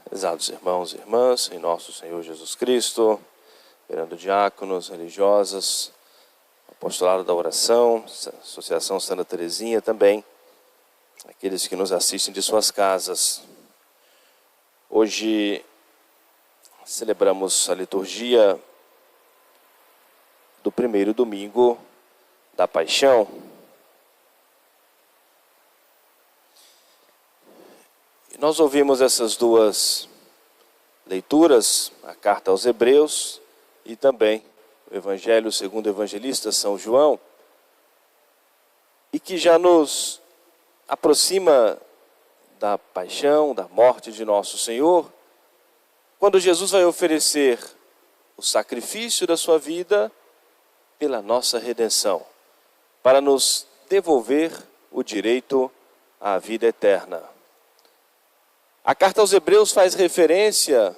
Prezados irmãos e irmãs, em nosso Senhor Jesus Cristo, venerando diáconos, religiosas, apostolado da oração, Associação Santa Teresinha também, aqueles que nos assistem de suas casas. Hoje celebramos a liturgia do primeiro domingo da Paixão. Nós ouvimos essas duas leituras, a carta aos Hebreus e também o Evangelho segundo o evangelista São João, e que já nos aproxima da paixão, da morte de nosso Senhor, quando Jesus vai oferecer o sacrifício da sua vida pela nossa redenção, para nos devolver o direito à vida eterna. A carta aos Hebreus faz referência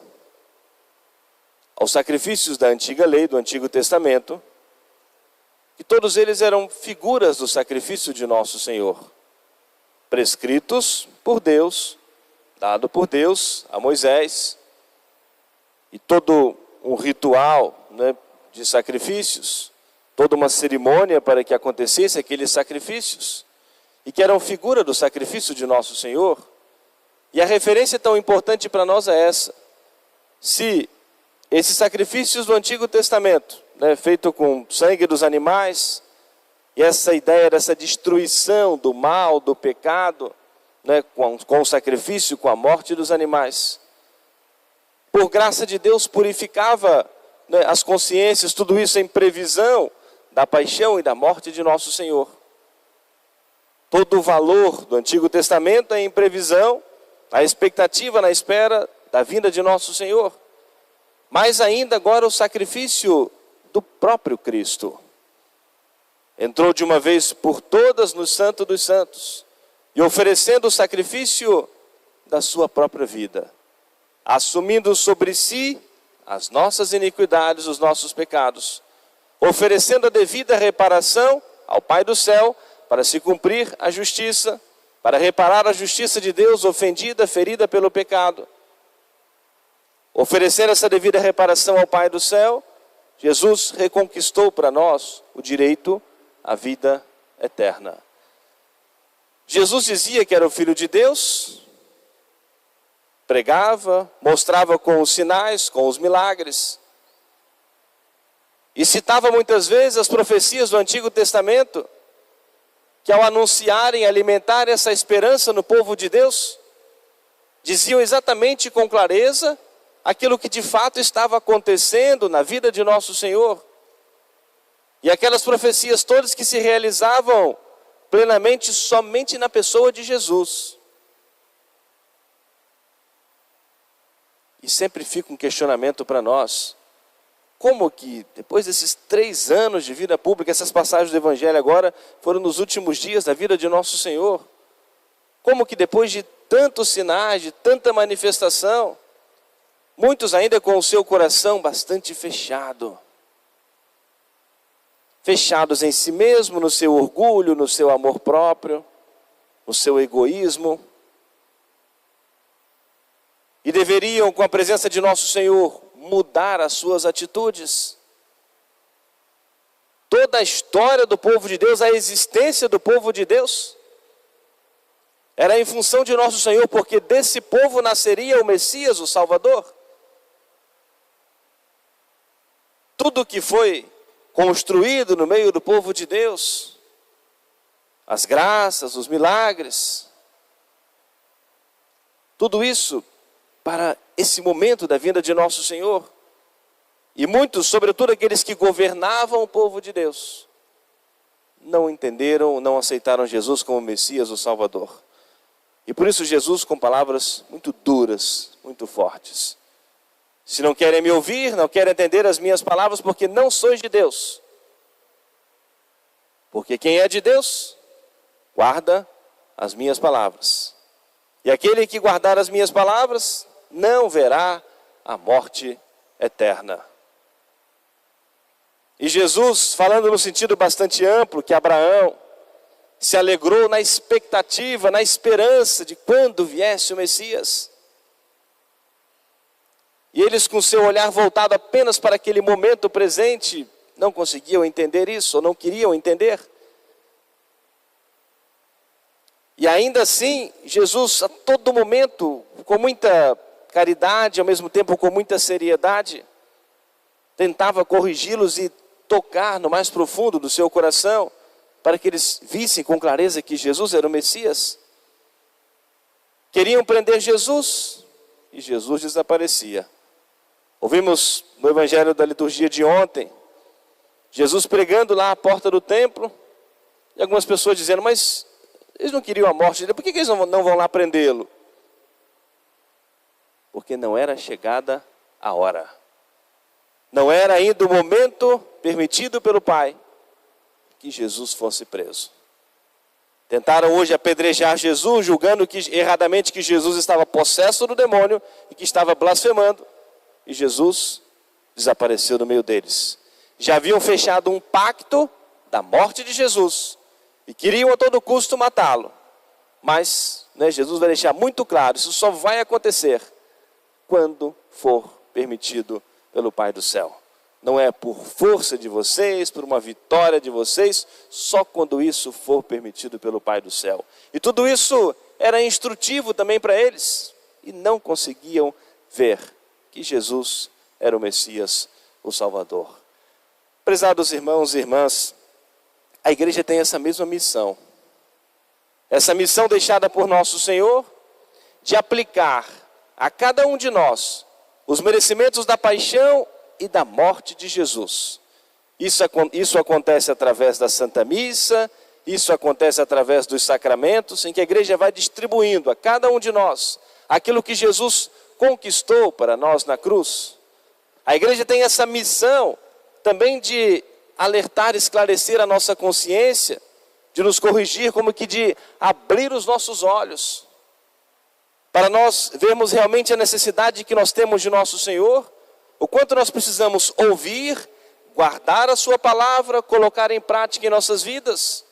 aos sacrifícios da antiga lei, do Antigo Testamento, e todos eles eram figuras do sacrifício de nosso Senhor, prescritos por Deus, dado por Deus a Moisés, e todo um ritual, de sacrifícios, toda uma cerimônia para que acontecesse aqueles sacrifícios, e que eram figura do sacrifício de nosso Senhor. E a referência tão importante para nós é essa. Se esses sacrifícios do Antigo Testamento, feito com sangue dos animais, e essa ideia dessa destruição do mal, do pecado, com o sacrifício, com a morte dos animais, por graça de Deus purificava as consciências, tudo isso em previsão da paixão e da morte de nosso Senhor. Todo o valor do Antigo Testamento é em previsão, a expectativa na espera da vinda de nosso Senhor. Mais ainda agora o sacrifício do próprio Cristo. Entrou de uma vez por todas no Santo dos Santos, e oferecendo o sacrifício da sua própria vida, assumindo sobre si as nossas iniquidades, os nossos pecados, oferecendo a devida reparação ao Pai do céu, para se cumprir a justiça, para reparar a justiça de Deus ofendida, ferida pelo pecado. Oferecer essa devida reparação ao Pai do céu, Jesus reconquistou para nós o direito à vida eterna. Jesus dizia que era o Filho de Deus, pregava, mostrava com os sinais, com os milagres, e citava muitas vezes as profecias do Antigo Testamento, que ao anunciarem, alimentarem essa esperança no povo de Deus, diziam exatamente com clareza aquilo que de fato estava acontecendo na vida de nosso Senhor. E aquelas profecias todas que se realizavam plenamente somente na pessoa de Jesus. E sempre fica um questionamento para nós. Como que, depois desses 3 anos de vida pública, essas passagens do Evangelho agora foram nos últimos dias da vida de nosso Senhor? Como que depois de tantos sinais, de tanta manifestação, muitos ainda com o seu coração bastante fechado, fechados em si mesmo, no seu orgulho, no seu amor próprio, no seu egoísmo, e deveriam, com a presença de nosso Senhor, mudar as suas atitudes. Toda a história do povo de Deus, a existência do povo de Deus, era em função de nosso Senhor, porque desse povo nasceria o Messias, o Salvador. Tudo que foi construído no meio do povo de Deus, as graças, os milagres, tudo isso para esse momento da vinda de nosso Senhor. E muitos, sobretudo aqueles que governavam o povo de Deus, não entenderam, não aceitaram Jesus como Messias, o Salvador. E por isso Jesus, com palavras muito duras, muito fortes: se não querem me ouvir, não querem entender as minhas palavras, porque não sois de Deus. Porque quem é de Deus, guarda as minhas palavras. E aquele que guardar as minhas palavras, não verá a morte eterna. E Jesus, falando no sentido bastante amplo, que Abraão se alegrou na expectativa, na esperança de quando viesse o Messias. E eles, com seu olhar voltado apenas para aquele momento presente, não conseguiam entender isso, ou não queriam entender. E ainda assim, Jesus, a todo momento, com muita caridade, ao mesmo tempo com muita seriedade, tentava corrigi-los e tocar no mais profundo do seu coração, para que eles vissem com clareza que Jesus era o Messias. Queriam prender Jesus, e Jesus desaparecia. Ouvimos no Evangelho da liturgia de ontem, Jesus pregando lá à porta do templo, e algumas pessoas dizendo, mas eles não queriam a morte dele, por que eles não vão lá prendê-lo? Porque não era chegada a hora. Não era ainda o momento permitido pelo Pai que Jesus fosse preso. Tentaram hoje apedrejar Jesus, julgando erradamente que Jesus estava possesso do demônio e que estava blasfemando. E Jesus desapareceu no meio deles. Já haviam fechado um pacto da morte de Jesus e queriam a todo custo matá-lo. Mas Jesus vai deixar muito claro, isso só vai acontecer quando for permitido pelo Pai do céu. Não é por força de vocês, por uma vitória de vocês, só quando isso for permitido pelo Pai do céu. E tudo isso era instrutivo também para eles, e não conseguiam ver que Jesus era o Messias, o Salvador. Prezados irmãos e irmãs, a igreja tem essa mesma missão. Essa missão deixada por nosso Senhor, de aplicar a cada um de nós os merecimentos da paixão e da morte de Jesus. Isso acontece através da Santa Missa, isso acontece através dos sacramentos, em que a igreja vai distribuindo a cada um de nós aquilo que Jesus conquistou para nós na cruz. A igreja tem essa missão também de alertar, esclarecer a nossa consciência, de nos corrigir, como que de abrir os nossos olhos, para nós vermos realmente a necessidade que nós temos de nosso Senhor, o quanto nós precisamos ouvir, guardar a sua palavra, colocar em prática em nossas vidas,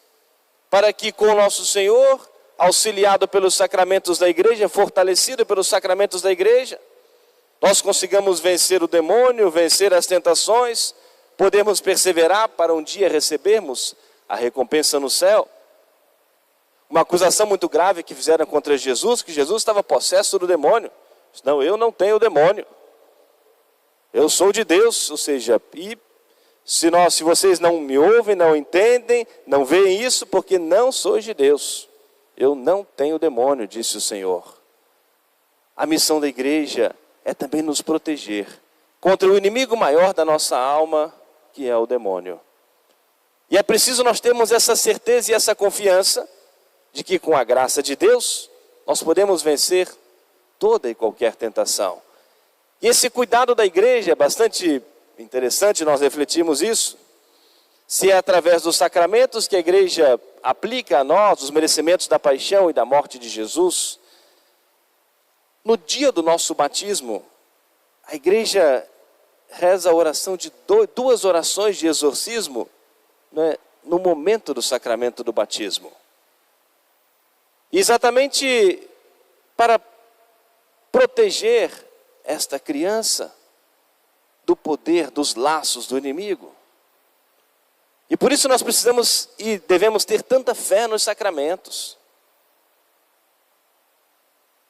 para que com o nosso Senhor, auxiliado pelos sacramentos da igreja, fortalecido pelos sacramentos da igreja, nós consigamos vencer o demônio, vencer as tentações, podemos perseverar para um dia recebermos a recompensa no céu. Uma acusação muito grave que fizeram contra Jesus, que Jesus estava possesso do demônio. Não, eu não tenho demônio. Eu sou de Deus, ou seja, e se vocês não me ouvem, não entendem, não veem isso, porque não sou de Deus. Eu não tenho demônio, disse o Senhor. A missão da igreja é também nos proteger contra o inimigo maior da nossa alma, que é o demônio. E é preciso nós termos essa certeza e essa confiança de que com a graça de Deus, nós podemos vencer toda e qualquer tentação. E esse cuidado da igreja é bastante interessante, nós refletimos isso. Se é através dos sacramentos que a igreja aplica a nós os merecimentos da paixão e da morte de Jesus, no dia do nosso batismo, a igreja reza a oração de duas orações de exorcismo, no momento do sacramento do batismo. E exatamente para proteger esta criança do poder, dos laços do inimigo. E por isso nós precisamos e devemos ter tanta fé nos sacramentos.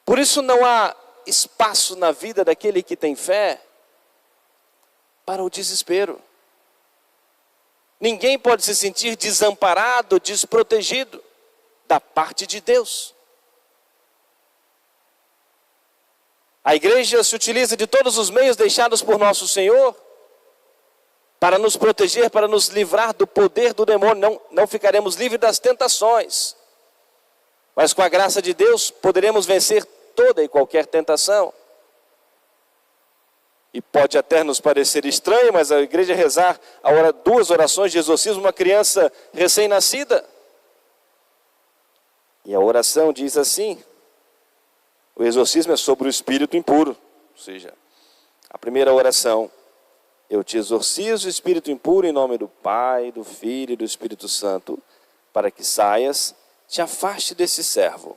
Por isso não há espaço na vida daquele que tem fé para o desespero. Ninguém pode se sentir desamparado, desprotegido da parte de Deus. A igreja se utiliza de todos os meios deixados por nosso Senhor para nos proteger, para nos livrar do poder do demônio. Não ficaremos livres das tentações, mas com a graça de Deus poderemos vencer toda e qualquer tentação. E pode até nos parecer estranho, mas a igreja rezar duas orações de exorcismo, uma criança recém-nascida. E a oração diz assim: o exorcismo é sobre o espírito impuro. Ou seja, a primeira oração: eu te exorcizo, espírito impuro, em nome do Pai, do Filho e do Espírito Santo, para que saias, te afaste desse servo.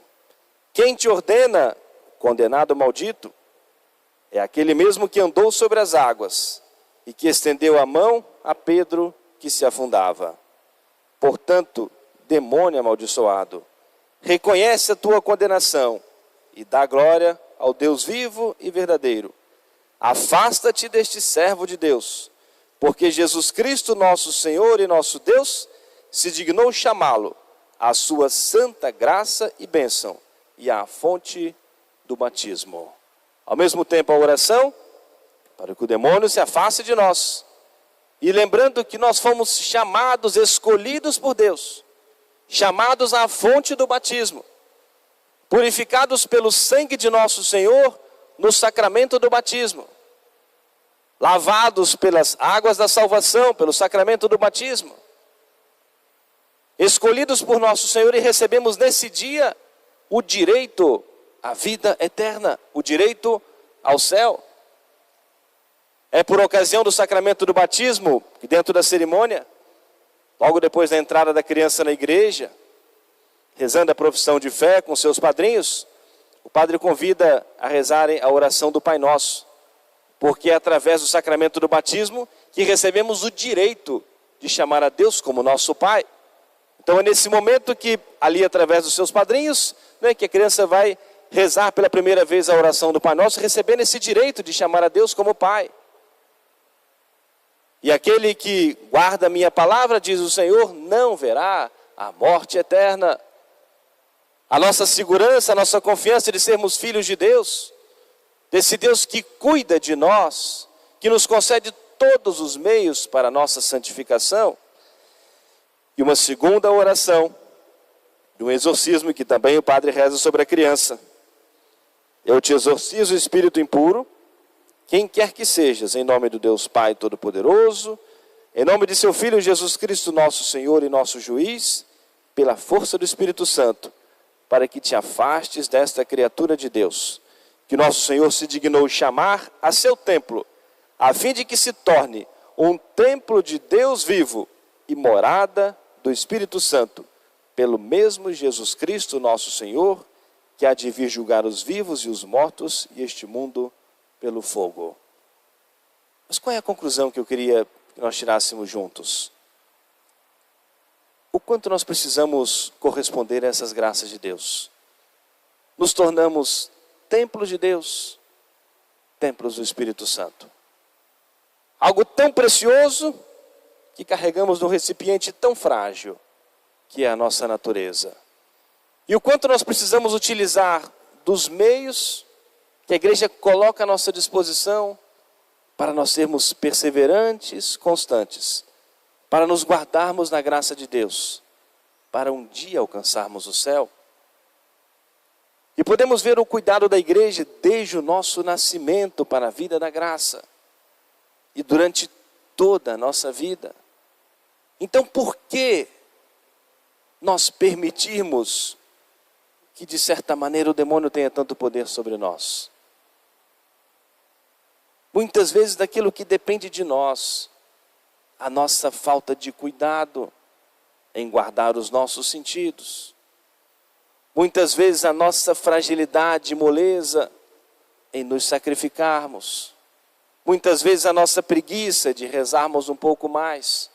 Quem te ordena, condenado maldito, é aquele mesmo que andou sobre as águas e que estendeu a mão a Pedro que se afundava. Portanto, demônio amaldiçoado, reconhece a tua condenação e dá glória ao Deus vivo e verdadeiro. Afasta-te deste servo de Deus, porque Jesus Cristo, nosso Senhor e nosso Deus, se dignou chamá-lo à sua santa graça e bênção e à fonte do batismo. Ao mesmo tempo a oração, para que o demônio se afaste de nós. E lembrando que nós fomos chamados, escolhidos por Deus, chamados à fonte do batismo, purificados pelo sangue de nosso Senhor no sacramento do batismo, lavados pelas águas da salvação, pelo sacramento do batismo, escolhidos por nosso Senhor, e recebemos nesse dia o direito à vida eterna, o direito ao céu. É por ocasião do sacramento do batismo, que dentro da cerimônia, logo depois da entrada da criança na igreja, rezando a profissão de fé com seus padrinhos, o padre convida a rezarem a oração do Pai Nosso, porque é através do sacramento do batismo que recebemos o direito de chamar a Deus como nosso Pai. Então é nesse momento que, ali através dos seus padrinhos, que a criança vai rezar pela primeira vez a oração do Pai Nosso, recebendo esse direito de chamar a Deus como Pai. E aquele que guarda a minha palavra, diz o Senhor, não verá a morte eterna. A nossa segurança, a nossa confiança de sermos filhos de Deus, desse Deus que cuida de nós, que nos concede todos os meios para a nossa santificação. E uma segunda oração, de um exorcismo que também o padre reza sobre a criança. Eu te exorcizo, espírito impuro, quem quer que sejas, em nome do Deus Pai Todo-Poderoso, em nome de seu Filho Jesus Cristo, nosso Senhor e nosso Juiz, pela força do Espírito Santo, para que te afastes desta criatura de Deus, que nosso Senhor se dignou chamar a seu templo, a fim de que se torne um templo de Deus vivo e morada do Espírito Santo, pelo mesmo Jesus Cristo, nosso Senhor, que há de vir julgar os vivos e os mortos e este mundo pelo fogo. Mas qual é a conclusão que eu queria que nós tirássemos juntos? O quanto nós precisamos corresponder a essas graças de Deus. Nos tornamos templos de Deus, templos do Espírito Santo. Algo tão precioso que carregamos num recipiente tão frágil, que é a nossa natureza. E o quanto nós precisamos utilizar dos meios que a igreja coloca à nossa disposição para nós sermos perseverantes, constantes, para nos guardarmos na graça de Deus, para um dia alcançarmos o céu. E podemos ver o cuidado da igreja desde o nosso nascimento para a vida da graça e durante toda a nossa vida. Então, por que nós permitirmos que, de certa maneira, o demônio tenha tanto poder sobre nós? Muitas vezes daquilo que depende de nós, a nossa falta de cuidado em guardar os nossos sentidos. Muitas vezes a nossa fragilidade e moleza em nos sacrificarmos. Muitas vezes a nossa preguiça de rezarmos um pouco mais,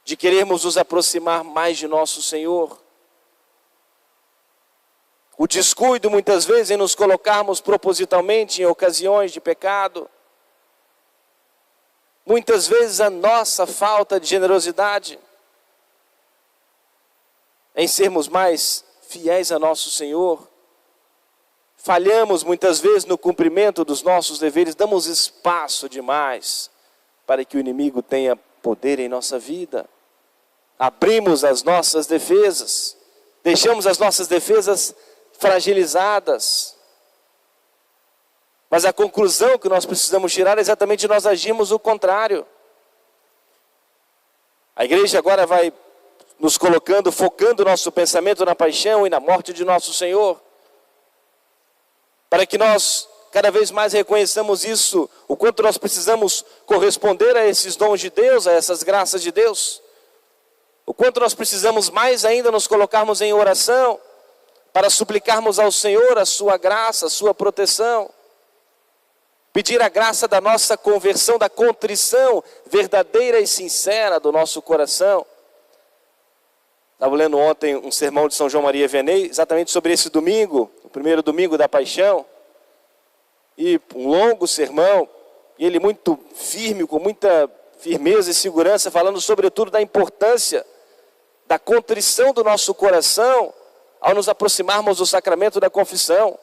de querermos nos aproximar mais de nosso Senhor. O descuido muitas vezes em nos colocarmos propositalmente em ocasiões de pecado. Muitas vezes a nossa falta de generosidade em sermos mais fiéis a nosso Senhor. Falhamos muitas vezes no cumprimento dos nossos deveres, damos espaço demais para que o inimigo tenha poder em nossa vida. Abrimos as nossas defesas, deixamos as nossas defesas fragilizadas. Mas a conclusão que nós precisamos tirar é exatamente nós agirmos o contrário. A igreja agora vai nos colocando, focando o nosso pensamento na paixão e na morte de nosso Senhor, para que nós cada vez mais reconheçamos isso, o quanto nós precisamos corresponder a esses dons de Deus, a essas graças de Deus, o quanto nós precisamos mais ainda nos colocarmos em oração, para suplicarmos ao Senhor a sua graça, a sua proteção. Pedir a graça da nossa conversão, da contrição verdadeira e sincera do nosso coração. Estava lendo ontem um sermão de São João Maria Vianney, exatamente sobre esse domingo, o primeiro domingo da Paixão. E um longo sermão, e ele muito firme, com muita firmeza e segurança, falando sobretudo da importância da contrição do nosso coração ao nos aproximarmos do sacramento da confissão,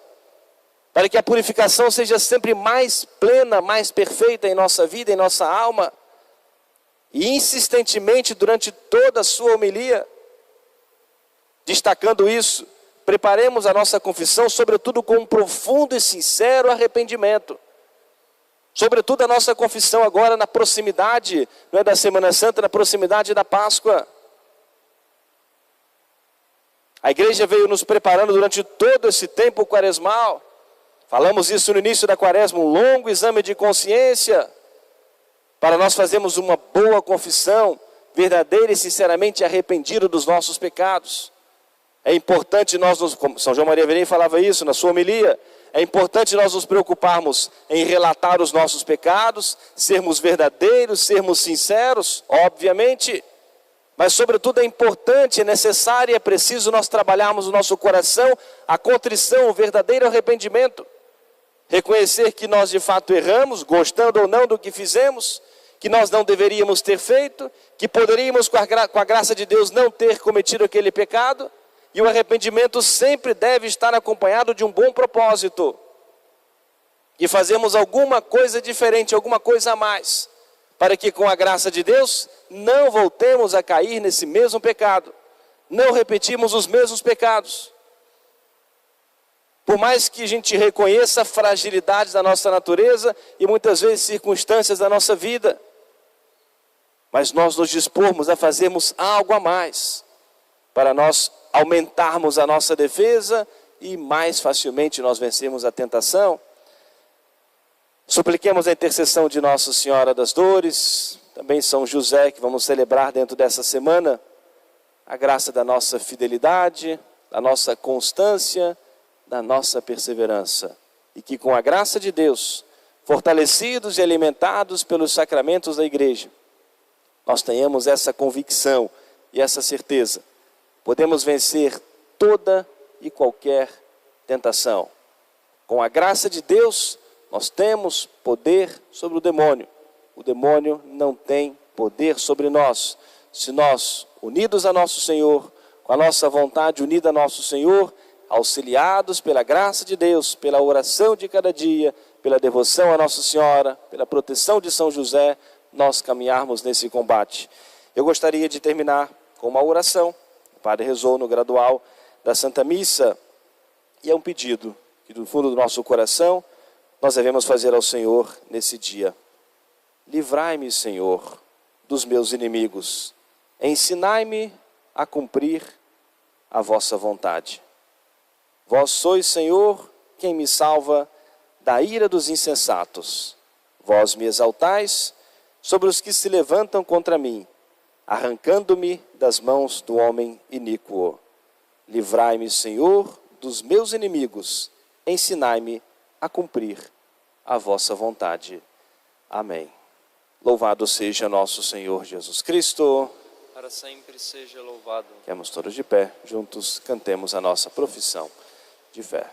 para que a purificação seja sempre mais plena, mais perfeita em nossa vida, em nossa alma. E insistentemente durante toda a sua homilia, destacando isso, preparemos a nossa confissão, sobretudo com um profundo e sincero arrependimento. Sobretudo a nossa confissão agora na proximidade, não é, da Semana Santa, na proximidade da Páscoa. A igreja veio nos preparando durante todo esse tempo quaresmal. Falamos isso no início da quaresma, um longo exame de consciência, para nós fazermos uma boa confissão, verdadeira e sinceramente arrependida dos nossos pecados. É importante como São João Maria Vianney falava isso na sua homilia, é importante nós nos preocuparmos em relatar os nossos pecados, sermos verdadeiros, sermos sinceros, obviamente, mas sobretudo é importante, é necessário e é preciso nós trabalharmos o nosso coração, a contrição, o verdadeiro arrependimento. Reconhecer que nós de fato erramos, gostando ou não do que fizemos, que nós não deveríamos ter feito, que poderíamos com a graça de Deus não ter cometido aquele pecado. E o arrependimento sempre deve estar acompanhado de um bom propósito. E fazemos alguma coisa diferente, alguma coisa a mais, para que com a graça de Deus não voltemos a cair nesse mesmo pecado, não repetimos os mesmos pecados. Por mais que a gente reconheça a fragilidade da nossa natureza e muitas vezes circunstâncias da nossa vida, mas nós nos dispormos a fazermos algo a mais, para nós aumentarmos a nossa defesa e mais facilmente nós vencermos a tentação. Supliquemos a intercessão de Nossa Senhora das Dores, também São José, que vamos celebrar dentro dessa semana, a graça da nossa fidelidade, da nossa constância, da nossa perseverança. E que com a graça de Deus, fortalecidos e alimentados pelos sacramentos da igreja, nós tenhamos essa convicção e essa certeza. Podemos vencer toda e qualquer tentação. Com a graça de Deus, nós temos poder sobre o demônio. O demônio não tem poder sobre nós. Se nós, unidos a nosso Senhor, com a nossa vontade unida a nosso Senhor, auxiliados pela graça de Deus, pela oração de cada dia, pela devoção a Nossa Senhora, pela proteção de São José, nós caminharmos nesse combate. Eu gostaria de terminar com uma oração. O Padre rezou no gradual da Santa Missa, e é um pedido que do fundo do nosso coração nós devemos fazer ao Senhor nesse dia. Livrai-me, Senhor, dos meus inimigos. Ensinai-me a cumprir a vossa vontade. Vós sois, Senhor, quem me salva da ira dos insensatos. Vós me exaltais sobre os que se levantam contra mim, arrancando-me das mãos do homem iníquo. Livrai-me, Senhor, dos meus inimigos. Ensinai-me a cumprir a vossa vontade. Amém. Louvado seja nosso Senhor Jesus Cristo. Para sempre seja louvado. Queremos todos de pé, juntos cantemos a nossa profissão de fé.